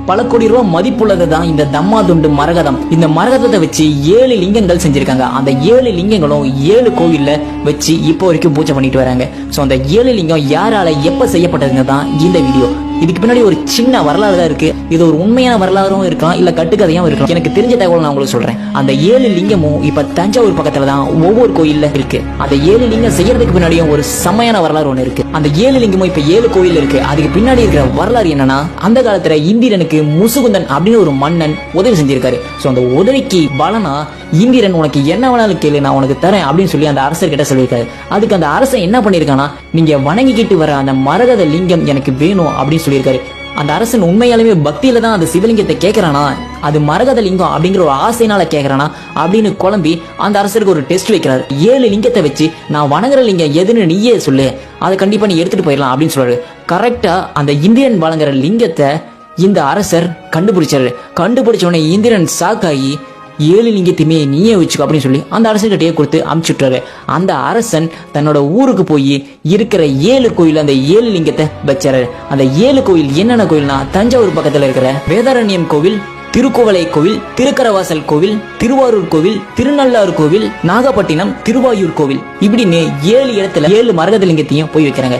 பல கோடி ரூபாய் மதிப்புள்ளது தான் இந்த தம்மாதுண்டு மரகதம். இந்த மரகதத்தை வச்சு 7 லிங்கங்கள் செஞ்சிருக்காங்க. அந்த 7 லிங்கங்களும் 7 கோவில்ல வச்சு இப்போ வரைக்கும் பூஜை பண்ணிட்டு வராங்க. சோ அந்த 7 லிங்கம் யாரால எப்ப செய்யப்பட்டதுங்க தான் இந்த வீடியோ. இதுக்கு பின்னாடி ஒரு சின்ன வரலாறு தான் இருக்கு. இது ஒரு உண்மையான வரலாறும் இருக்கலாம், இல்ல கட்டுக்கதையும் இருக்கலாம். எனக்கு தெரிஞ்ச தகவல் நான் உங்களுக்கு சொல்றேன். அந்த 7 லிங்கமும் இப்ப தஞ்சாவூர் பக்கத்துல தான் ஒவ்வொரு கோயில்ல இருக்கு. அந்த 7 லிங்கம் செய்யறதுக்கு பின்னாடியும் ஒரு செமையான வரலாறு ஒண்ணு இருக்கு. அந்த 7 லிங்கமும் இப்ப 7 கோயில் இருக்கு. அதுக்கு பின்னாடி இருக்கிற வரலாறு என்னன்னா, அந்த காலத்துல இந்திரனுக்கு முசுகுந்தன் அப்படின்னு ஒரு மன்னன் உதவி செஞ்சிருக்காரு. சோ அந்த உதவிக்கு பலனா இந்திரன் உனக்கு என்ன வேணாலும் கேளு, நான் உனக்கு தரேன் அப்படின்னு சொல்லி அந்த அரசர் கிட்ட சொல்லியிருக்காரு. அதுக்கு அந்த அரசன் என்ன பண்ணிருக்கானா, நீங்க வணங்கிக்கிட்டு வர அந்த மரகத லிங்கம் எனக்கு வேணும் அப்படின்னு சொல்லியிருக்காரு. அந்த அரசன் உண்மையாலுமே பக்தியில தான் அந்த சிவலிங்கத்தை கேட்கறானா, அது மரகத லிங்கம் அப்படிங்கிற ஒரு ஆசைனால கேட்கறானா அப்படின்னு குழம்பி அந்த அரசருக்கு ஒரு டெஸ்ட் வைக்கிறாரு. 7 லிங்கத்தை வச்சு நான் வணங்குற லிங்கம் எதுன்னு நீயே சொல்லு, அதை கண்டிப்பா நீ எடுத்துட்டு போயிடலாம் அப்படின்னு சொல்றாரு. கரெக்டா அந்த இந்திரன் வழங்குற லிங்கத்தை இந்த அரசர் கண்டுபிடிச்சாரு. கண்டுபிடிச்ச உடனே இந்திரன் சாக்காகி 7 லிங்கத்தையுமே நீயே வச்சுக்கோ அப்படின்னு சொல்லி அந்த அரசர்கிட்டயே கொடுத்து அனுப்பிச்சுட்டாரு. அந்த அரசன் தன்னோட ஊருக்கு போய் இருக்கிற 7 கோயில் அந்த 7 லிங்கத்தை வச்சாரு. அந்த 7 கோயில் என்னென்ன கோயில்னா, தஞ்சாவூர் பக்கத்துல இருக்கிற வேதாரண்யம் கோவில், திருக்கோவலை கோவில், திருக்கரவாசல் கோவில், திருவாரூர் கோவில், திருநள்ளாறு கோவில், நாகப்பட்டினம், திருவாயூர் கோவில், இப்படின்னு 7 இடத்துல 7 மரகத லிங்கத்தையும் போய் வைக்கிறாங்க.